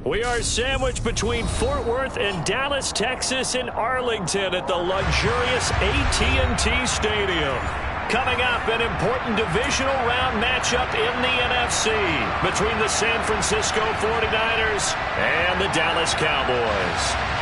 We are sandwiched between Fort Worth and Dallas, Texas, and Arlington at the luxurious AT&T Stadium. Coming up, an important divisional round matchup in the NFC between the San Francisco 49ers and the Dallas Cowboys.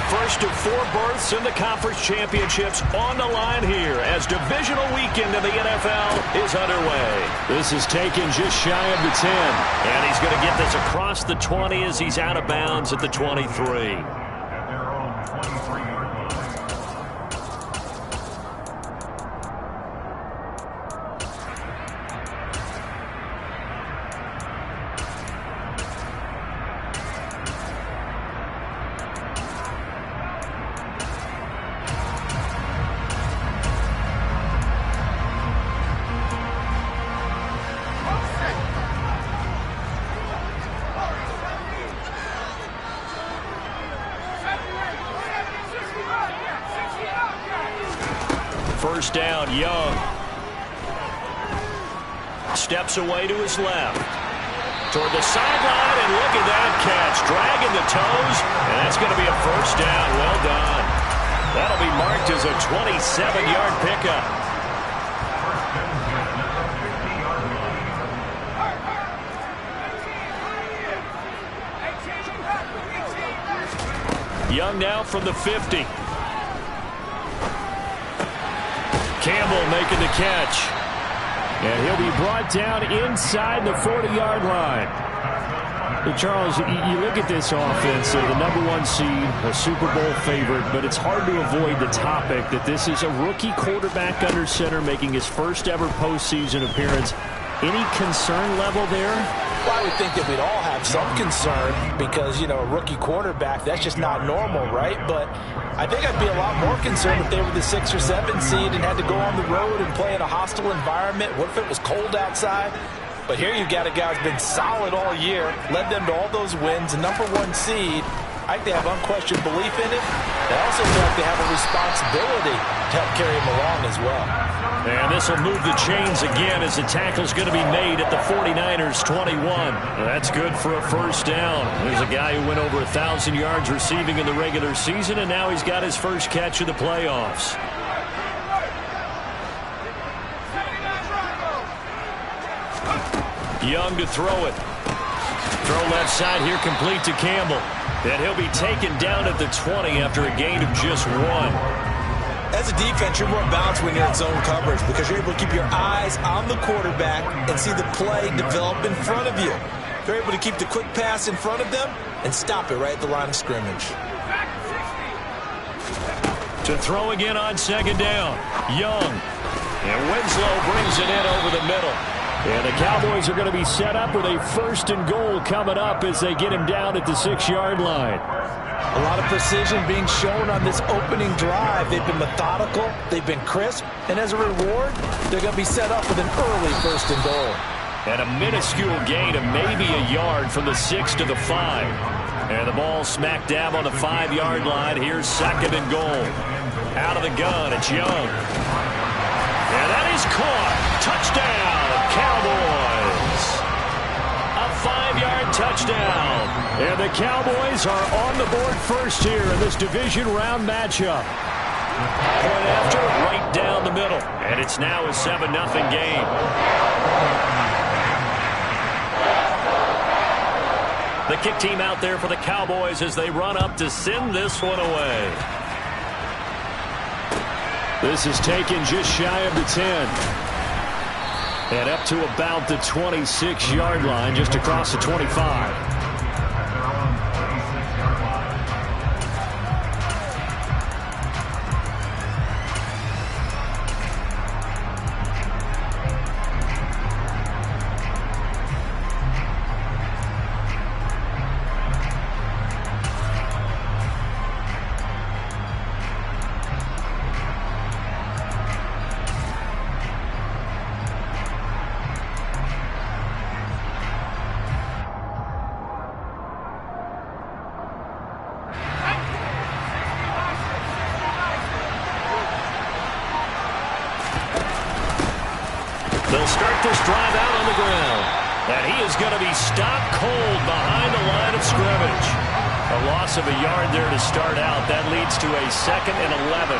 First of 4 berths in the conference championships on the line here as divisional weekend in the NFL is underway. This is taken just shy of the 10. And he's going to get this across the 20 as he's out of bounds at the 23. First down, Young. Steps away to his left. Toward the sideline, and look at that catch. Dragging the toes, and that's going to be a first down. Well done. That'll be marked as a 27-yard pickup. Young now from the 50. Campbell making the catch. And he'll be brought down inside the 40-yard line. But Charles, you look at this offense, the #1 seed, a Super Bowl favorite, but it's hard to avoid the topic that this is a rookie quarterback under center making his first ever postseason appearance. Any concern level there? Well, I would think that we'd all have some concern because, you know, a rookie quarterback, that's just not normal, right? But I think I'd be a lot more concerned if they were the 6 or 7 seed and had to go on the road and play in a hostile environment. What if it was cold outside? But here you've got a guy who's been solid all year, led them to all those wins, a #1 seed. I think they have unquestioned belief in it. They also feel like they have a responsibility to help carry him along as well. And this will move the chains again as the tackle's going to be made at the 49ers 21. That's good for a first down. There's a guy who went over 1,000 yards receiving in the regular season, and now he's got his first catch of the playoffs. Young to throw it. Throw left side here complete to Campbell. And he'll be taken down at the 20 after a gain of just 1. As a defense, you're more balanced when you're in zone coverage because you're able to keep your eyes on the quarterback and see the play develop in front of you. You're able to keep the quick pass in front of them and stop it right at the line of scrimmage. To throw again on second down. Young. And Winslow brings it in over the middle. And the Cowboys are going to be set up with a 1st and goal coming up as they get him down at the 6-yard line. A lot of precision being shown on this opening drive. They've been methodical, they've been crisp, and as a reward, they're going to be set up with an early 1st and goal. And a minuscule gain of maybe a yard from the 6 to the 5. And the ball smack dab on the 5-yard line. Here's 2nd and goal. Out of the gun, it's Young. And that is caught. Touchdown, Cowboys. A 5-yard touchdown. And the Cowboys are on the board first here in this division round matchup. Point after, right down the middle. And it's now a 7-0 game. The kick team out there for the Cowboys as they run up to send this one away. This is taken just shy of the 10. And up to about the 26-yard line, just across the 25. will start this drive out on the ground. And he is going to be stopped cold behind the line of scrimmage. A loss of a yard there to start out. That leads to a 2nd and 11.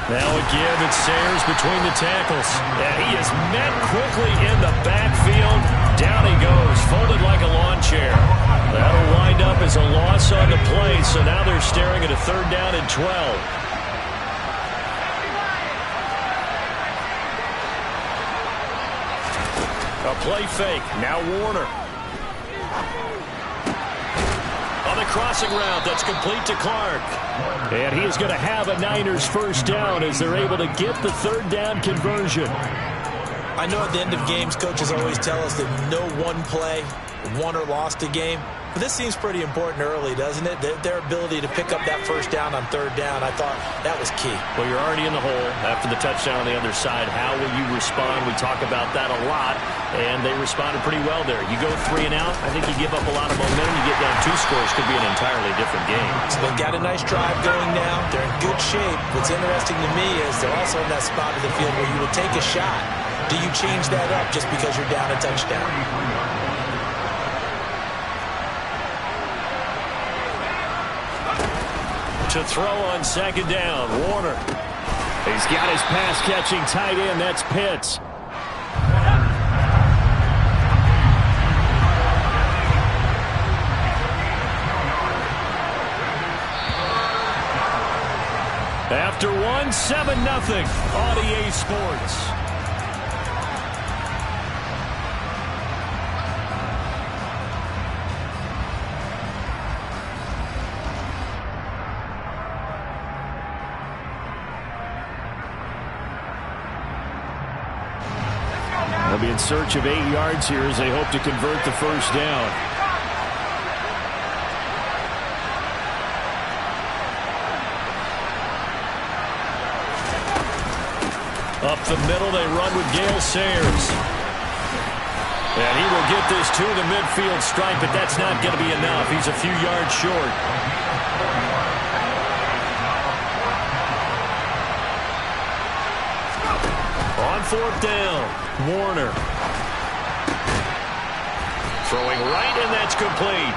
Now again, it's Sayers between the tackles. And he is met quickly in the backfield. Down he goes, folded like a lawn chair. That'll wind up as a loss on the play, so now they're staring at a 3rd down and 12. A play fake. Now Warner. On the crossing route, that's complete to Clark. And he is going to have a Niners 1st down as they're able to get the 3rd down conversion. I know at the end of games, coaches always tell us that no one play won or lost a game. But this seems pretty important early, doesn't it? Their ability to pick up that 1st down on 3rd down, I thought that was key. Well, you're already in the hole after the touchdown on the other side. How will you respond? We talk about that a lot, and they responded pretty well there. You go 3 and out, I think you give up a lot of momentum. You get down 2 scores, could be an entirely different game. So they've got a nice drive going now. They're in good shape. What's interesting to me is they're also in that spot of the field where you will take a shot. Do you change that up just because you're down a touchdown? To throw on 2nd down, Warner. He's got his pass-catching tight end. That's Pitts. After 1, 7-0 on EA Sports. They'll be in search of 8 yards here as they hope to convert the 1st down. Up the middle, they run with Gale Sayers. And he will get this to the midfield stripe, but that's not going to be enough. He's a few yards short. On 4th down. Warner. Throwing right, and that's complete.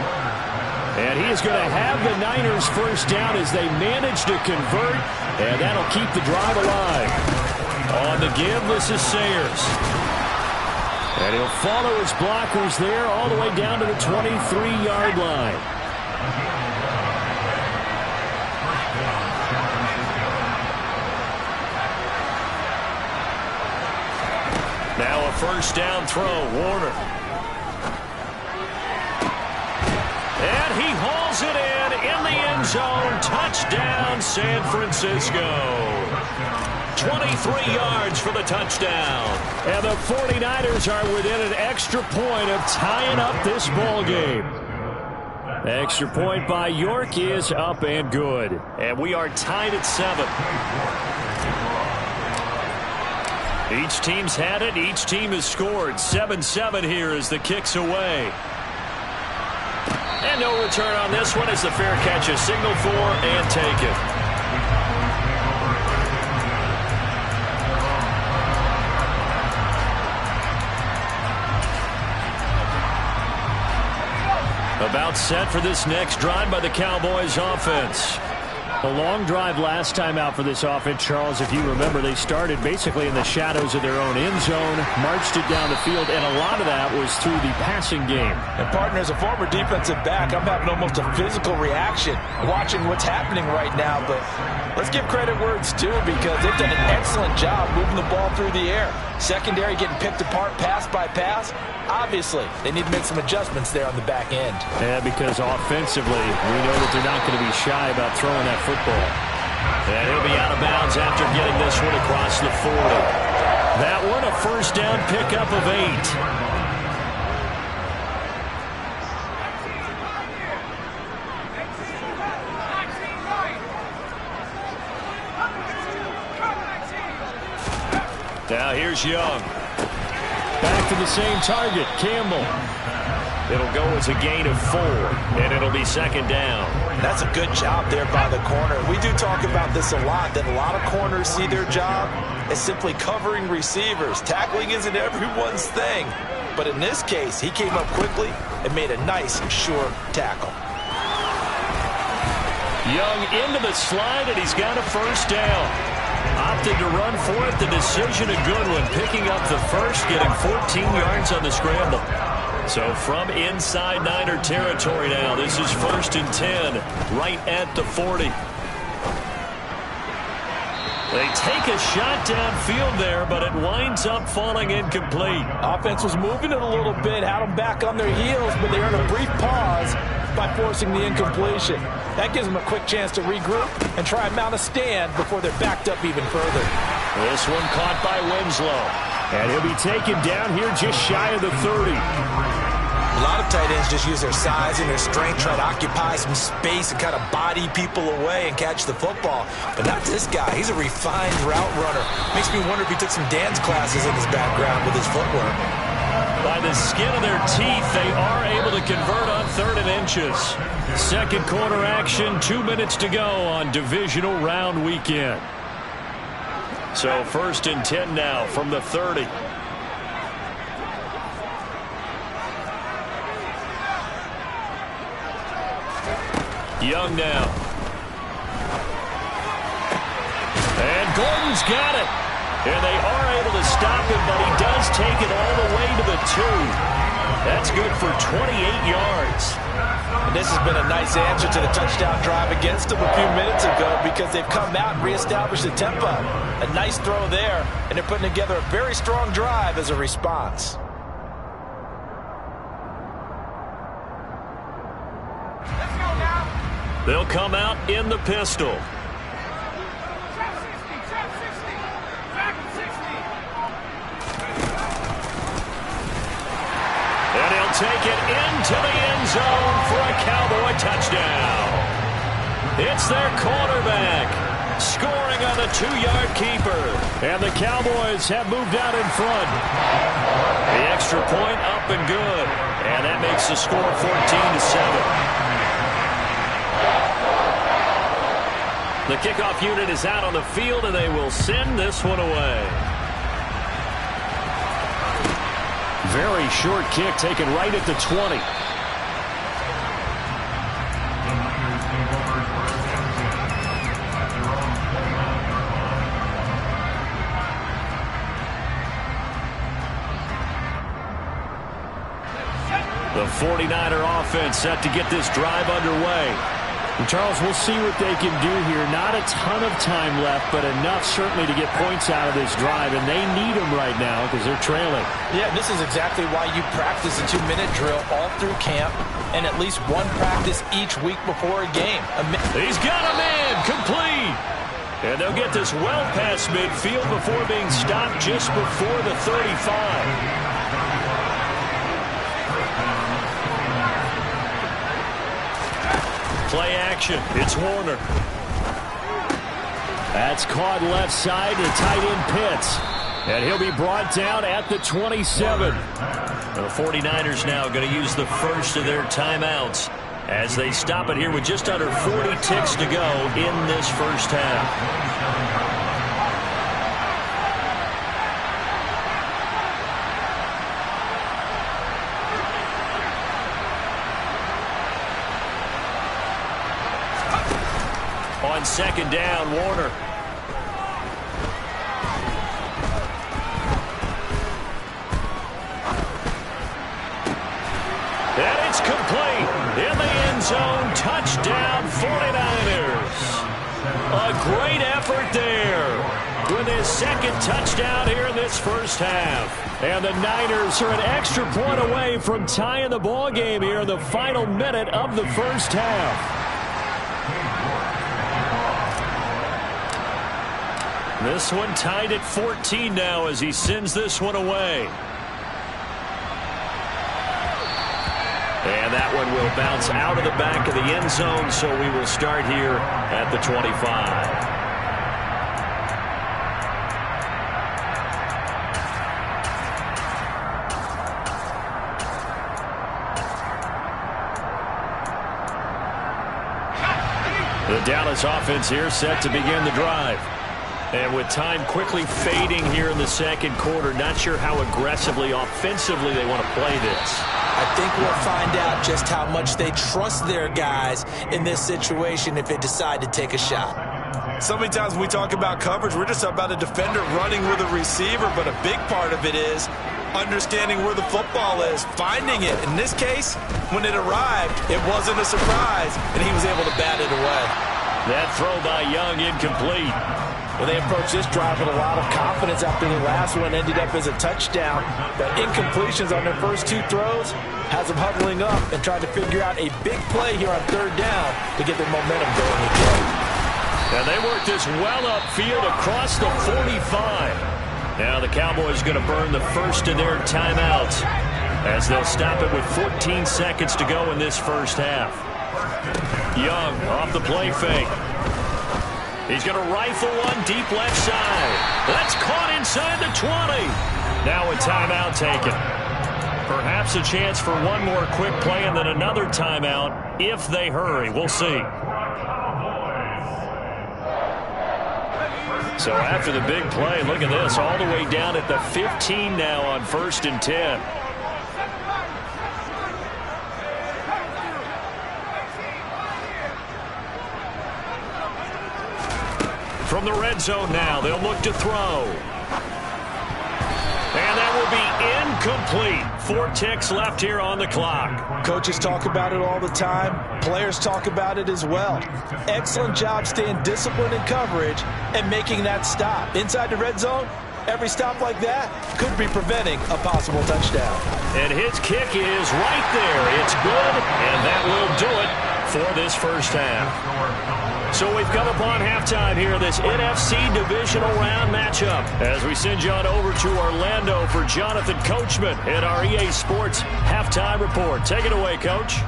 And he is going to have the Niners 1st down as they manage to convert, and that'll keep the drive alive. On the give, this is Sayers. And he'll follow his blockers there all the way down to the 23-yard line. Now a 1st down throw, Warner. And he hauls it in the end zone. Touchdown, San Francisco. 23 yards for the touchdown. And the 49ers are within an extra point of tying up this ball game. Extra point by York is up and good. And we are tied at 7. Each team's had it. Each team has scored. 7-7 here as the kick's away. And no return on this one as the fair catch is signaled for and taken. About set for this next drive by the Cowboys offense. A long drive last time out for this offense, Charles. If you remember, they started basically in the shadows of their own end zone, marched it down the field, and a lot of that was through the passing game. And, partner, as a former defensive back, I'm having almost a physical reaction watching what's happening right now. But let's give credit where it's due because they've done an excellent job moving the ball through the air. Secondary getting picked apart pass by pass. Obviously, they need to make some adjustments there on the back end. Yeah, because offensively, we know that they're not going to be shy about throwing that football. And he'll be out of bounds after getting this one across the 40. That one, a 1st down pickup of 8. Now here's Young. Back to the same target, Campbell. It'll go as a gain of 4, and it'll be second down. That's a good job there by the corner. We do talk about this a lot, that a lot of corners see their job as simply covering receivers. Tackling isn't everyone's thing. But in this case, he came up quickly and made a nice, sure tackle. Young into the slide, and he's got a first down. Opted to run for it. The decision a good one. Picking up the first, getting 14 yards on the scramble. So from inside Niner territory now, this is 1st and 10, right at the 40. They take a shot downfield there, but it winds up falling incomplete. Offense was moving it a little bit, had them back on their heels, but they earned a brief pause by forcing the incompletion. That gives them a quick chance to regroup and try and mount a stand before they're backed up even further. This one caught by Winslow. And he'll be taken down here just shy of the 30. A lot of tight ends just use their size and their strength, try to occupy some space and kind of body people away and catch the football. But not this guy. He's a refined route runner. Makes me wonder if he took some dance classes in his background with his footwork. By the skin of their teeth, they are able to convert on 3rd and inches. Second quarter action, 2 minutes to go on divisional round weekend. So 1st and 10 now from the 30. Young now. And Gordon's got it. And they are able to stop him, but he does take it all the way to the 2. That's good for 28 yards. And this has been a nice answer to the touchdown drive against them a few minutes ago because they've come out and reestablished the tempo. A nice throw there, and they're putting together a very strong drive as a response. They'll come out in the pistol. And he'll take it into the end zone for a Cowboy touchdown. It's their quarterback scoring on the 2-yard keeper. And the Cowboys have moved out in front. The extra point up and good. And that makes the score 14-7. The kickoff unit is out on the field, and they will send this one away. Very short kick taken right at the 20. The 49er offense set to get this drive underway. And Charles, we'll see what they can do here. Not a ton of time left, but enough certainly to get points out of this drive, and they need them right now because they're trailing. Yeah, this is exactly why you practice a 2-minute drill all through camp and at least one practice each week before a game. He's got a man, complete. And they'll get this well past midfield before being stopped just before the 35. Play action. It's Warner. That's caught left side to tight end Pitts. And he'll be brought down at the 27. The 49ers now going to use the first of their timeouts as they stop it here with just under 40 ticks to go in this first half. On second down, Warner. And it's complete. In the end zone, touchdown 49ers. A great effort there with his second touchdown here in this first half. And the Niners are an extra point away from tying the ball game here in the final minute of the first half. This one tied at 14 now as he sends this one away. And that one will bounce out of the back of the end zone, so we will start here at the 25. The Dallas offense here set to begin the drive. And with time quickly fading here in the second quarter, not sure how aggressively, offensively they want to play this. I think we'll find out just how much they trust their guys in this situation if they decide to take a shot. So many times when we talk about coverage, we're just about a defender running with a receiver, but a big part of it is understanding where the football is, finding it. In this case, when it arrived, it wasn't a surprise, and he was able to bat it away. That throw by Young incomplete. Well, they approached this drive with a lot of confidence after the last one ended up as a touchdown. The incompletions on their first two throws has them huddling up and trying to figure out a big play here on third down to get their momentum going again. And they work this well upfield across the 45. Now the Cowboys going to burn the first of their timeouts as they'll stop it with 14 seconds to go in this first half. Young off the play fake. He's going to rifle one deep left side. That's caught inside the 20. Now a timeout taken. Perhaps a chance for one more quick play and then another timeout if they hurry. We'll see. So after the big play, look at this, all the way down at the 15 now on 1st and 10. From the red zone now, they'll look to throw. And that will be incomplete. 4 ticks left here on the clock. Coaches talk about it all the time. Players talk about it as well. Excellent job staying disciplined in coverage and making that stop. Inside the red zone, every stop like that could be preventing a possible touchdown. And his kick is right there. It's good, and that will do it for this first half. So we've come upon halftime here in this NFC Divisional Round matchup as we send you on over to Orlando for Jonathan Coachman in our EA Sports Halftime Report. Take it away, Coach.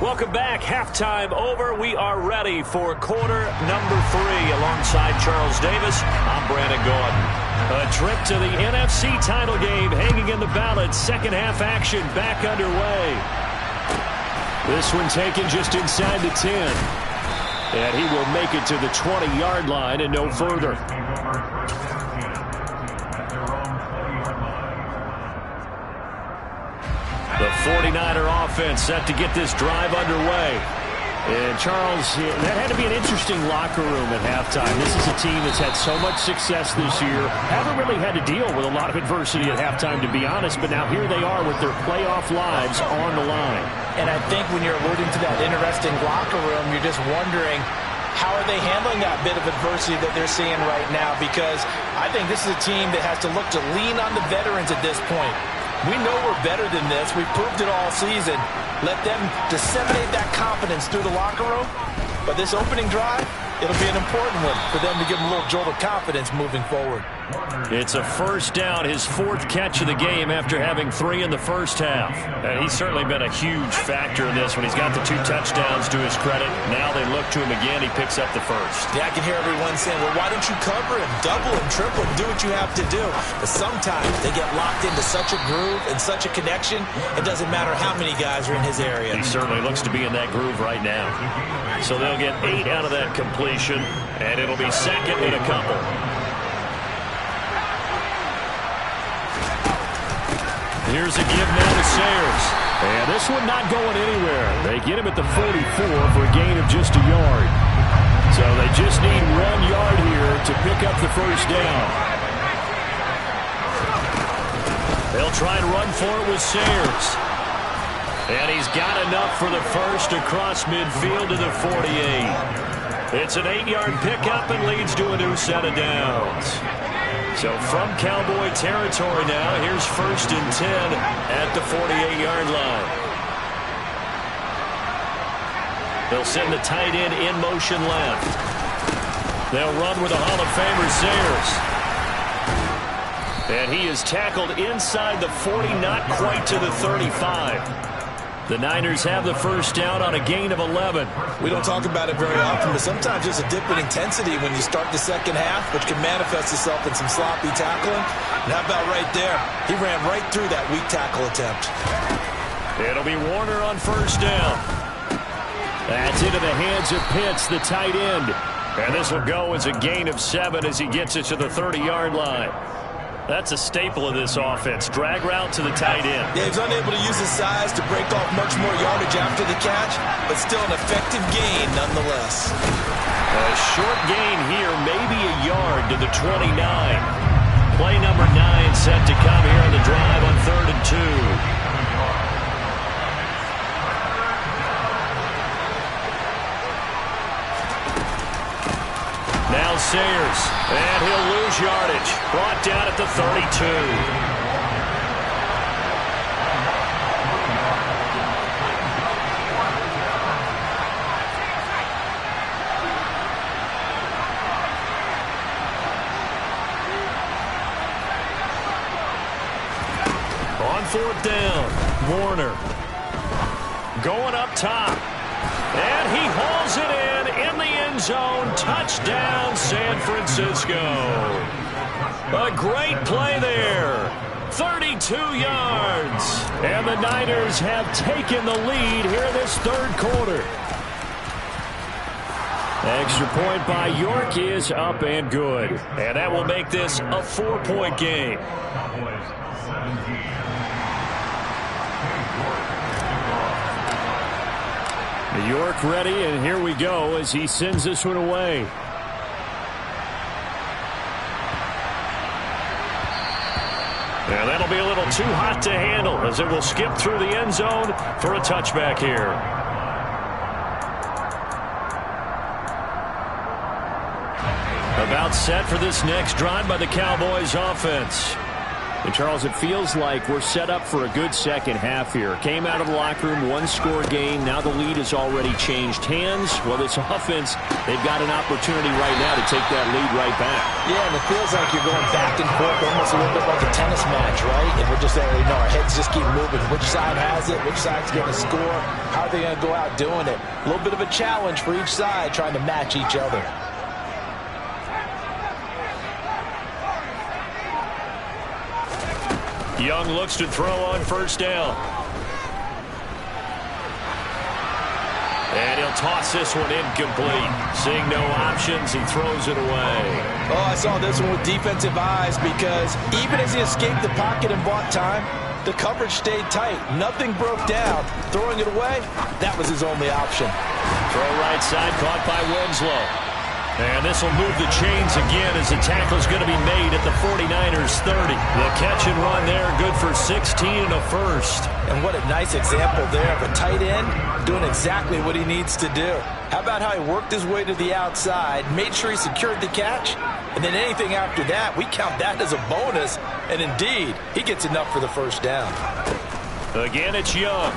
Welcome back. Halftime over. We are ready for quarter number 3 alongside Charles Davis. I'm Brandon Gordon. A trip to the NFC title game hanging in the balance. Second half action back underway. This one taken just inside the 10. And he will make it to the 20-yard line and no further. The 49er offense set to get this drive underway. And Charles, that had to be an interesting locker room at halftime. This is a team that's had so much success this year. Haven't really had to deal with a lot of adversity at halftime, to be honest. But now here they are with their playoff lives on the line. And I think when you're alluding to that interesting locker room, you're just wondering, how are they handling that bit of adversity that they're seeing right now? Because I think this is a team that has to look to lean on the veterans at this point. We know we're better than this. We've proved it all season. Let them disseminate that confidence through the locker room. But this opening drive, it'll be an important one for them to give them a little jolt of confidence moving forward. It's a first down, his 4th catch of the game after having 3 in the first half. And he's certainly been a huge factor in this when he's got the 2 touchdowns to his credit. Now they look to him again. He picks up the first. Yeah, I can hear everyone saying, well, why don't you cover him, double him, triple him, do what you have to do. But sometimes they get locked into such a groove and such a connection, it doesn't matter how many guys are in his area. He certainly looks to be in that groove right now. So they'll get 8 out of that completion, and it'll be second and a couple. Here's a give now to Sayers. And this one not going anywhere. They get him at the 44 for a gain of just a yard. So they just need 1 yard here to pick up the first down. They'll try and run for it with Sayers. And he's got enough for the first across midfield to the 48. It's an 8-yard pickup and leads to a new set of downs. So from Cowboy territory now, here's 1st and 10 at the 48-yard line. They'll send the tight end in motion left. They'll run with a Hall of Famer, Sayers. And he is tackled inside the 40, not quite to the 35. The Niners have the first down on a gain of 11. We don't talk about it very often, but sometimes there's a dip in intensity when you start the second half, which can manifest itself in some sloppy tackling. And how about right there? He ran right through that weak tackle attempt. It'll be Warner on first down. That's into the hands of Pitts, the tight end. And this will go as a gain of 7 as he gets it to the 30-yard line. That's a staple of this offense. Drag route to the tight end. Yeah, he's unable to use his size to break off much more yardage after the catch, but still an effective gain nonetheless. A short gain here, maybe a yard to the 29. Play number 9 set to come here on the drive on 3rd and 2. Now Sayers, and he'll lose yardage. Brought down at the 32. On 4th down, Warner. Going up top. And he hauls it in the end zone. Touchdown, San Francisco. A great play there. 32 yards. And the Niners have taken the lead here in this 3rd quarter. Extra point by York is up and good. And that will make this a 4-point game. York ready, and here we go as he sends this one away. And that'll be a little too hot to handle as it will skip through the end zone for a touchback here. About set for this next drive by the Cowboys offense. And Charles, it feels like we're set up for a good second half here. Came out of the locker room, 1-score game. Now the lead has already changed hands. Well, this offense, they've got an opportunity right now to take that lead right back. Yeah, and it feels like you're going back and forth, almost a little bit like a tennis match, right? And we're just saying, our heads just keep moving. Which side has it? Which side's going to score? How are they going to go out doing it? A little bit of a challenge for each side, trying to match each other. Young looks to throw on 1st down. And he'll toss this one incomplete. Seeing no options, he throws it away. Oh, I saw this one with defensive eyes because even as he escaped the pocket and bought time, the coverage stayed tight. Nothing broke down. Throwing it away, that was his only option. Throw right side, caught by Winslow. And this will move the chains again as the tackle is going to be made at the 49ers 30. The catch and run there, good for 16 and a first. And what a nice example there of a tight end doing exactly what he needs to do. How about how he worked his way to the outside, made sure he secured the catch, and then anything after that, we count that as a bonus. And indeed, he gets enough for the 1st down. Again, it's Young.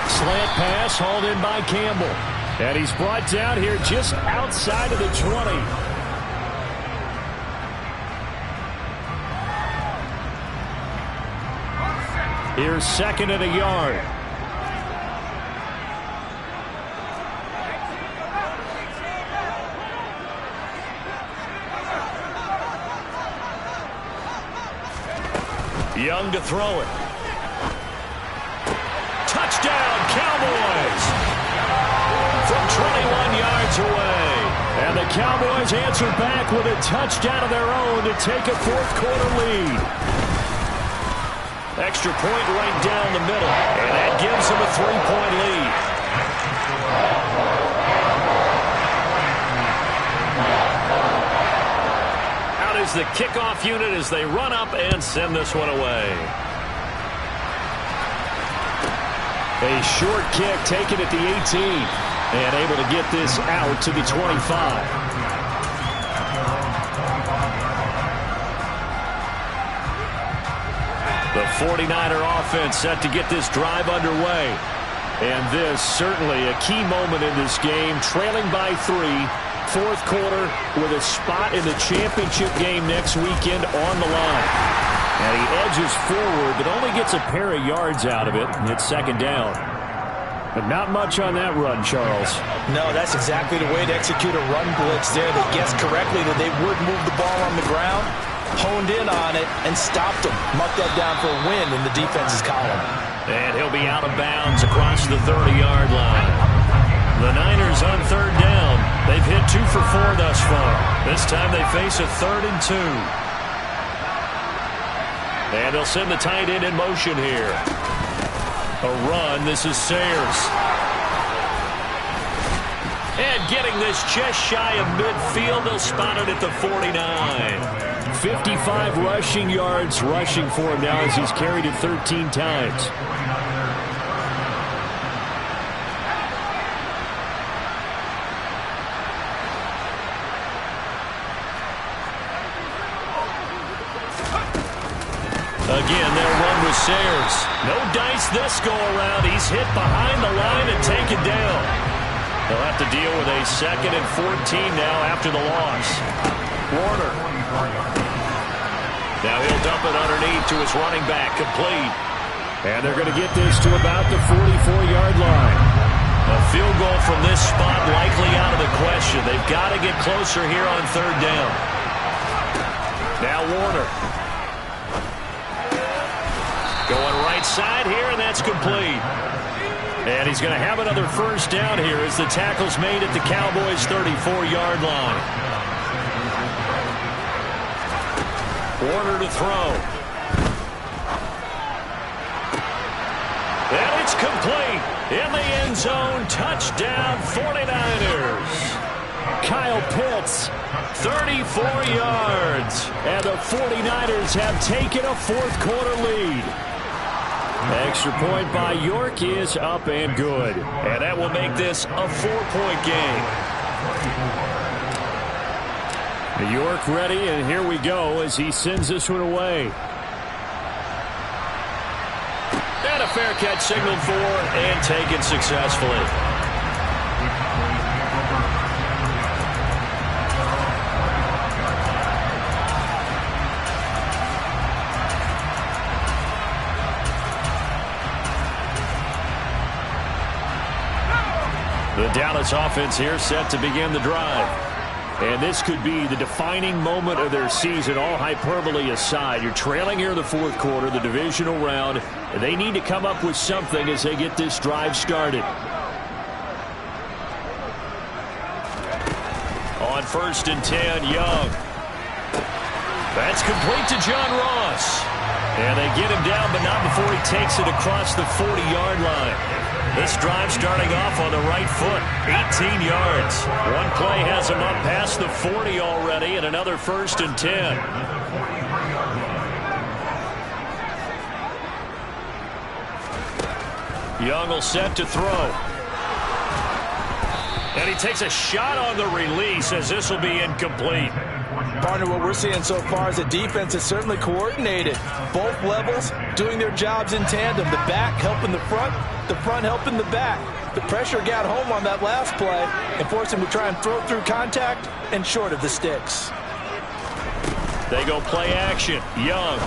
Slant pass hauled in by Campbell. And he's brought down here just outside of the 20. Here's 2nd and a yard. Young to throw it. Touchdown, Cowboys! From 21 yards away. And the Cowboys answer back with a touchdown of their own to take a 4th quarter lead. Extra point right down the middle. And that gives them a 3-point lead. Out is the kickoff unit as they run up and send this one away. A short kick taken at the 18. And able to get this out to the 25. The 49er offense set to get this drive underway. And this certainly a key moment in this game. Trailing by 3, 4th quarter with a spot in the championship game next weekend on the line. And he edges forward but only gets a pair of yards out of it. And it's 2nd down. But not much on that run, Charles. No, that's exactly the way to execute a run blitz there. They guessed correctly that they would move the ball on the ground, honed in on it, and stopped them. Marked that down for a win in the defense's column. And he'll be out of bounds across the 30-yard line. hit 2 for 4 thus far. This time they face a 3rd and 2. And they'll send the tight end in motion here. A run. This is Sayers. And getting this just shy of midfield. They'll spot it at the 49. 55 rushing yards rushing for him now as he's carried it 13 times. Again, they'll run with Sayers. No dice this go-around. He's hit behind the line and taken down. They'll have to deal with a 2nd and 14 now after the loss. Warner. Now he'll dump it underneath to his running back, complete. And they're going to get this to about the 44-yard line. A field goal from this spot likely out of the question. They've got to get closer here on 3rd down. Now Warner. Going right side here, and that's complete. And he's going to have another 1st down here as the tackle's made at the Cowboys' 34-yard line. Warner to throw. And it's complete. In the end zone, touchdown 49ers. Kyle Pitts. 34 yards. And the 49ers have taken a 4th quarter lead. Extra point by York is up and good. And that will make this a 4-point game. York ready, and here we go as he sends this one away. And a fair catch signaled for and taken successfully. The Dallas offense here set to begin the drive. And this could be the defining moment of their season, all hyperbole aside. You're trailing here in the 4th quarter, the divisional round. They need to come up with something as they get this drive started. On 1st and 10, Young. That's complete to John Ross. And they get him down, but not before he takes it across the 40-yard line. This drive starting off on the right foot, 18 yards. One play has him up past the 40 already, and another 1st and 10. Young will set to throw. And he takes a shot on the release as this will be incomplete. Partner, what we're seeing so far is the defense is certainly coordinated. Both levels doing their jobs in tandem. The back helping the front helping the back. The pressure got home on that last play and forced him to try and throw through contact and short of the sticks. They go play action. Young.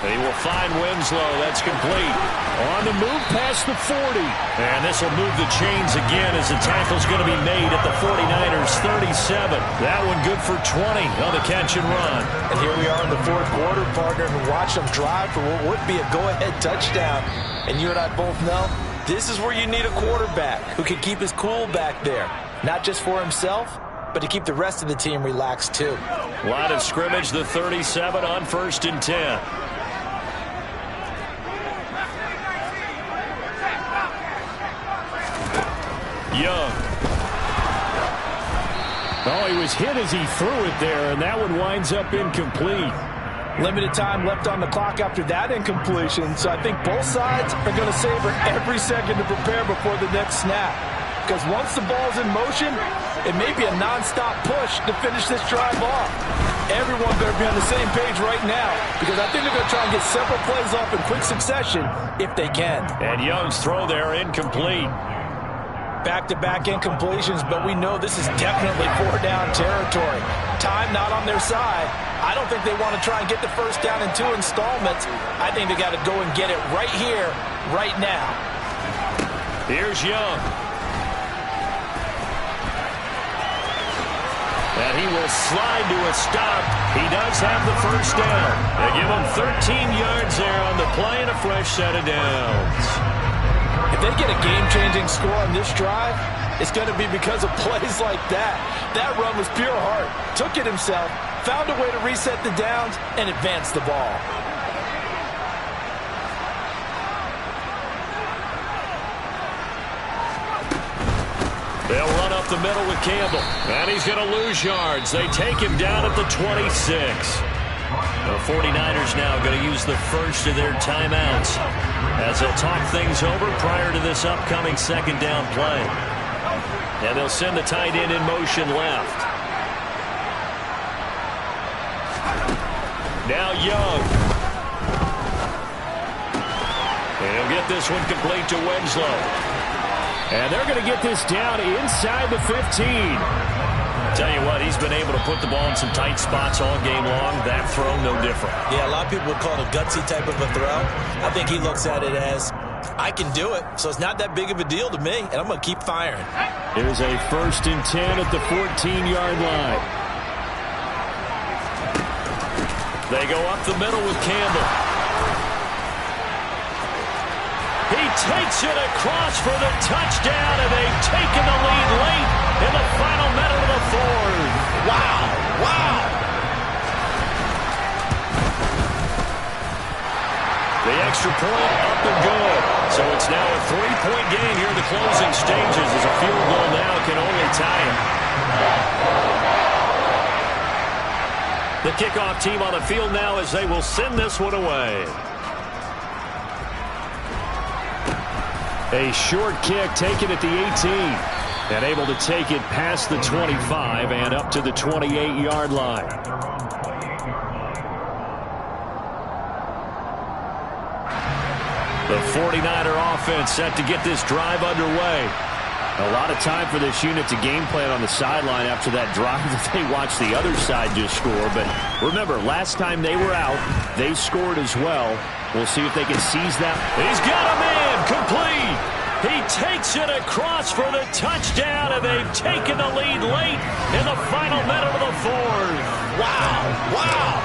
And he will find Winslow. That's complete. On the move past the 40. And this will move the chains again as the tackle's going to be made at the 49ers 37. That one good for 20 on the catch and run. And here we are in the 4th quarter, partner, and watch them drive for what would be a go-ahead touchdown. And you and I both know this is where you need a quarterback who can keep his cool back there. Not just for himself, but to keep the rest of the team relaxed too. Line of scrimmage, the 37 on 1st and 10. Young. Oh, he was hit as he threw it there, and that one winds up incomplete. Limited time left on the clock after that incompletion, so I think both sides are going to savor every second to prepare before the next snap. Because once the ball's in motion, it may be a nonstop push to finish this drive off. Everyone better be on the same page right now, because I think they're going to try and get several plays off in quick succession if they can. And Young's throw there incomplete. Back-to-back incompletions, but we know this is definitely 4-down territory. Time not on their side. I don't think they want to try and get the 1st down in 2 installments. I think they got to go and get it right here, right now. Here's Young. And he will slide to a stop. He does have the 1st down. They give him 13 yards there on the play and a fresh set of downs. If they get a game-changing score on this drive, it's going to be because of plays like that. That run was pure heart. Took it himself, found a way to reset the downs, and advance the ball. They'll run up the middle with Campbell. And he's going to lose yards. They take him down at the 26. The 49ers now going to use the first of their timeouts as they'll talk things over prior to this upcoming second down play. And they'll send the tight end in motion left. Now Young. And he'll get this one complete to Winslow. And they're going to get this down inside the 15. Tell you what, he's been able to put the ball in some tight spots all game long. That throw, no different. Yeah, a lot of people would call it a gutsy type of a throw. I think he looks at it as, I can do it, so it's not that big of a deal to me, and I'm going to keep firing. Here's a 1st and 10 at the 14-yard line. They go up the middle with Campbell. He takes it across for the touchdown, and they've taken the lead late in the final minute of the fourth. Wow, wow. The extra point up and good. So it's now a 3-point game here in the closing stages as a field goal now can only tie it. The kickoff team on the field now as they will send this one away. A short kick taken at the 18. And able to take it past the 25 and up to the 28-yard line. The 49er offense set to get this drive underway. A lot of time for this unit to game plan on the sideline after that drive that they watched the other side just score. But remember, last time they were out, they scored as well. We'll see if they can seize that. He's got a man complete. He takes it across for the touchdown, and they've taken the lead late in the final minute of the fourth. Wow, wow.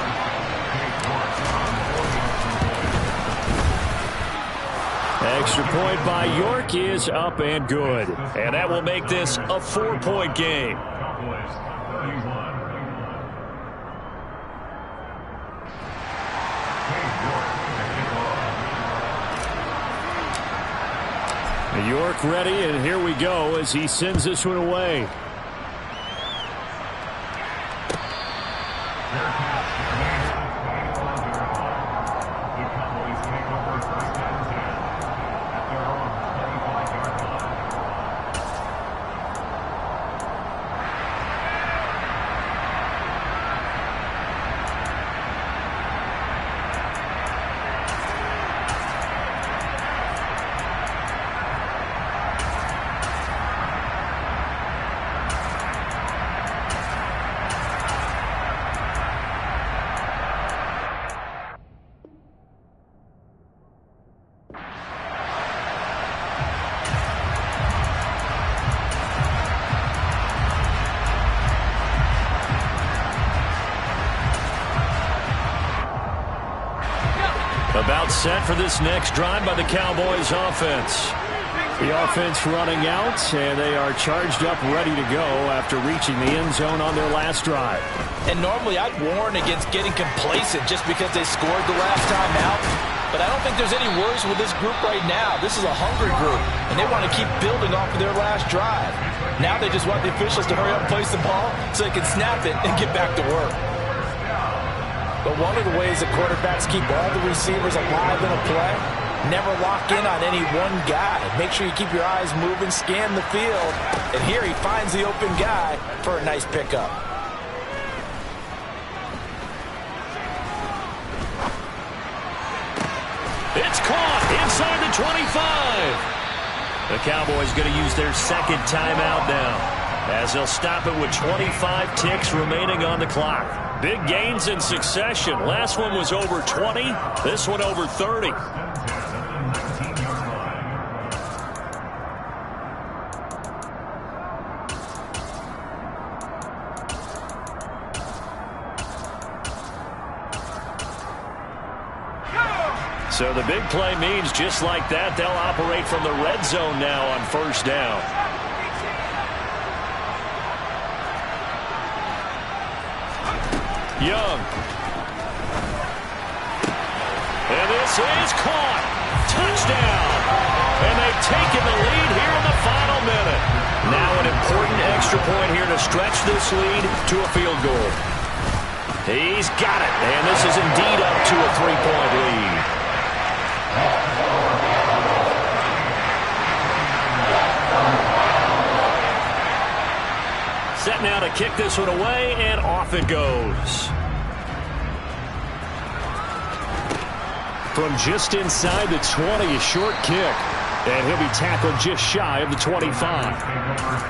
Extra point by York is up and good. And that will make this a 4-point game. York ready, and here we go as he sends this one away. About set for this next drive by the Cowboys offense. The offense running out, and they are charged up, ready to go after reaching the end zone on their last drive. And normally I'd warn against getting complacent just because they scored the last time out. But I don't think there's any worries with this group right now. This is a hungry group, and they want to keep building off of their last drive. Now they just want the officials to hurry up and place the ball so they can snap it and get back to work. But one of the ways that quarterbacks keep all the receivers alive in a play, never lock in on any one guy. Make sure you keep your eyes moving, scan the field. And here he finds the open guy for a nice pickup. It's caught inside the 25. The Cowboys going to use their second timeout now as they'll stop it with 25 ticks remaining on the clock. Big gains in succession. Last one was over 20. This one over 30. So the big play means just like that, they'll operate from the red zone now on first down. Young. And this is caught. Touchdown. And they've taken the lead here in the final minute. Now an important extra point here to stretch this lead to a field goal. He's got it. And this is indeed up to a 3-point lead. Set now to kick this one away, and off it goes. From just inside the 20, a short kick. And he'll be tackled just shy of the 25.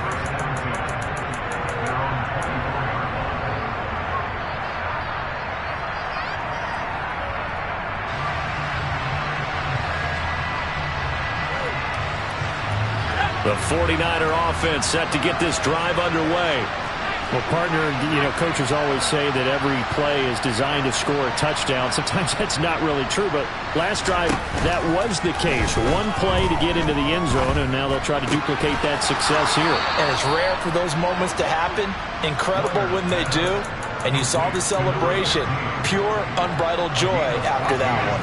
The 49er offense set to get this drive underway. Well, partner, coaches always say that every play is designed to score a touchdown. Sometimes that's not really true, but last drive, that was the case. One play to get into the end zone, and now they'll try to duplicate that success here. And it's rare for those moments to happen. Incredible when they do. And you saw the celebration. Pure, unbridled joy after that one.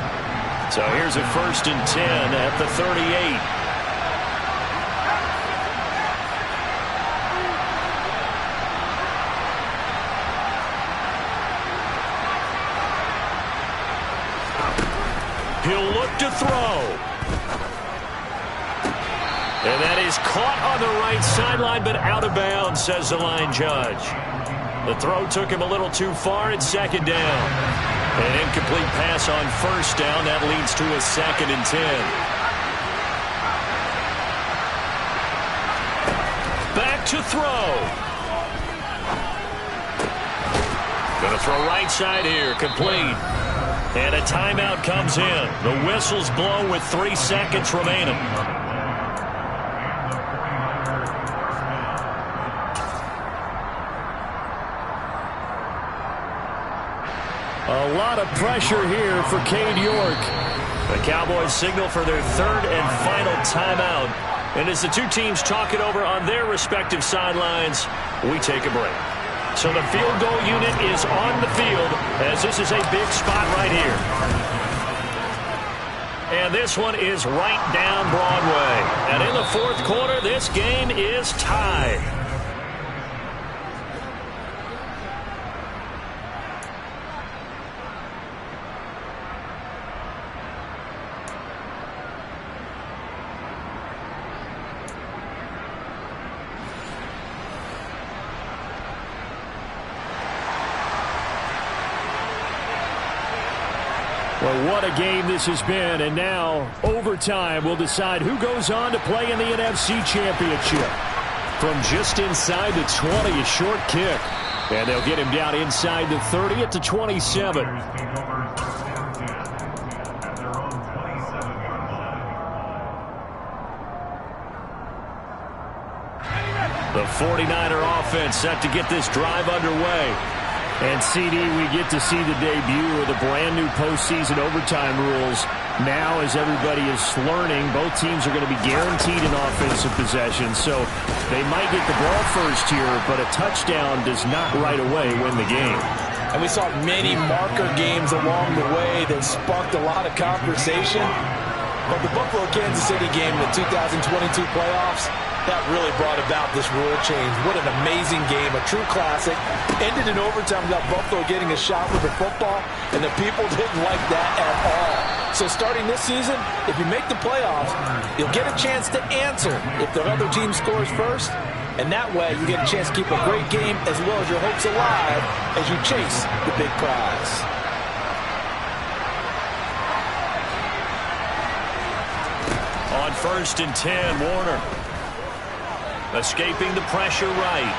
So here's a 1st and 10 at the 38. He'll look to throw. And that is caught on the right sideline, but out of bounds, says the line judge. The throw took him a little too far at 2nd down. An incomplete pass on 1st down. That leads to a 2nd and 10. Back to throw. Gonna throw right side here, complete. And a timeout comes in. The whistle's blown with 3 seconds remaining. A lot of pressure here for Cade York. The Cowboys signal for their 3rd and final timeout. And as the two teams talk it over on their respective sidelines, we take a break. So the field goal unit is on the field as this is a big spot right here. And this one is right down Broadway. And in the 4th quarter, this game is tied. Well, what a game this has been, and now overtime will decide who goes on to play in the NFC Championship. From just inside the 20, a short kick, and they'll get him down inside the 30 at the 27. The 49er offense set to get this drive underway. And, CD, we get to see the debut of the brand-new postseason overtime rules. Now, as everybody is learning, both teams are going to be guaranteed an offensive possession. So they might get the ball first here, but a touchdown does not right away win the game. And we saw many marker games along the way that sparked a lot of conversation. But the Buffalo-Kansas City game in the 2022 playoffs, that really brought about this rule change. What an amazing game, a true classic. Ended in overtime without Buffalo getting a shot with the football, and the people didn't like that at all. So starting this season, if you make the playoffs, you'll get a chance to answer if the other team scores first, and that way you get a chance to keep a great game as well as your hopes alive as you chase the big prize. On 1st and 10, Warner. Escaping the pressure right.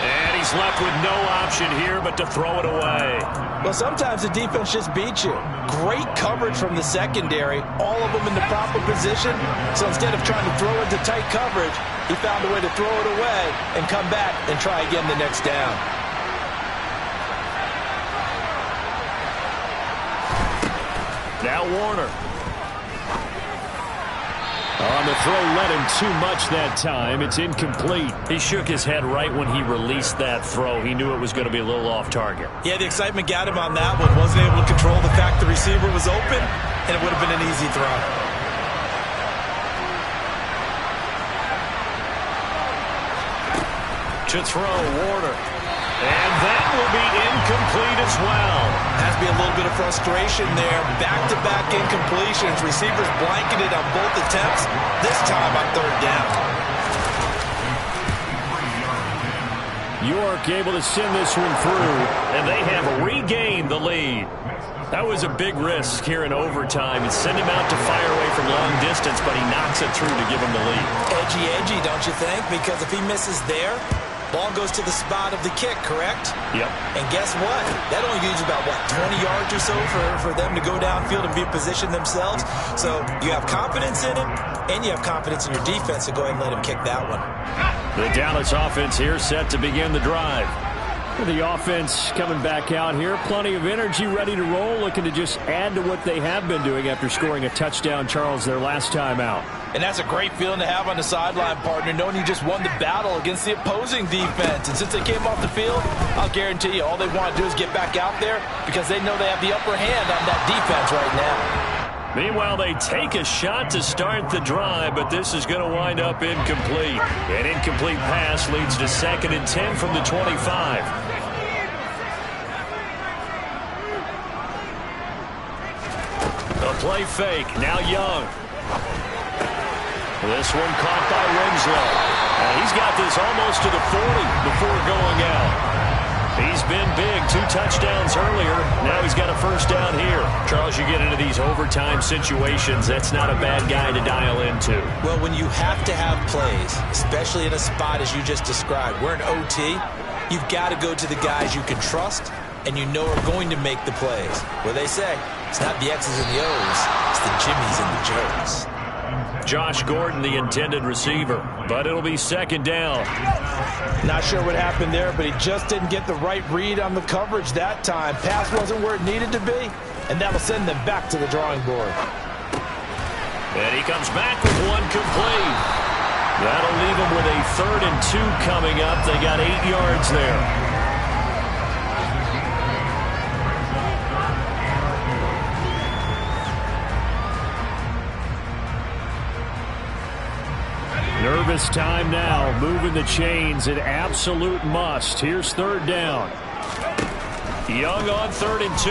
And he's left with no option here but to throw it away. Well, sometimes the defense just beats you. Great coverage from the secondary, all of them in the proper position. So instead of trying to throw into tight coverage, he found a way to throw it away and come back and try again the next down. Now Warner. On the throw, led him too much that time. It's incomplete. He shook his head right when he released that throw. He knew it was going to be a little off target. Yeah, the excitement got him on that one. Wasn't able to control the fact the receiver was open, and it would have been an easy throw. To throw, Warner. And that will be incomplete as well. Has to be a little bit of frustration there. Back-to-back incompletions. Receivers blanketed on both attempts, this time on third down. York able to send this one through. And they have regained the lead. That was a big risk here in overtime. And send him out to fire away from long distance, but he knocks it through to give him the lead. Edgy, don't you think? Because if he misses there, ball goes to the spot of the kick, correct? Yep. And guess what? That only gives you about, 20 yards or so for them to go downfield and be positioned themselves. So you have confidence in him, and you have confidence in your defense to go ahead and let him kick that one. The Dallas offense here set to begin the drive. The offense coming back out here. Plenty of energy, ready to roll, looking to just add to what they have been doing after scoring a touchdown, Charles, their last time out. And that's a great feeling to have on the sideline, partner, knowing you just won the battle against the opposing defense. And since they came off the field, I'll guarantee you all they want to do is get back out there because they know they have the upper hand on that defense right now. Meanwhile, they take a shot to start the drive, but this is going to wind up incomplete. An incomplete pass leads to 2nd and 10 from the 25. A play fake. Now Young. This one caught by Winslow. And he's got this almost to the 40 before going out. He's been big. 2 touchdowns earlier. Now he's got a first down here. Charles, you get into these overtime situations, that's not a bad guy to dial into. Well, when you have to have plays, especially in a spot as you just described, we're in OT, you've got to go to the guys you can trust and you know are going to make the plays. Well, they say it's not the X's and the O's, it's the Jimmies and the Joes. Josh Gordon, the intended receiver, but it'll be 2nd down. Not sure what happened there, but he just didn't get the right read on the coverage that time. Pass wasn't where it needed to be, and that'll send them back to the drawing board. And he comes back with one complete. That'll leave him with a 3rd and 2 coming up. They got 8 yards there. Nervous time now, moving the chains, an absolute must. Here's 3rd down. Young on 3rd and 2.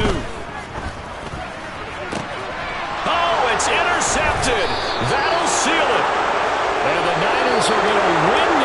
Oh, it's intercepted. That'll seal it. And the Niners are going to win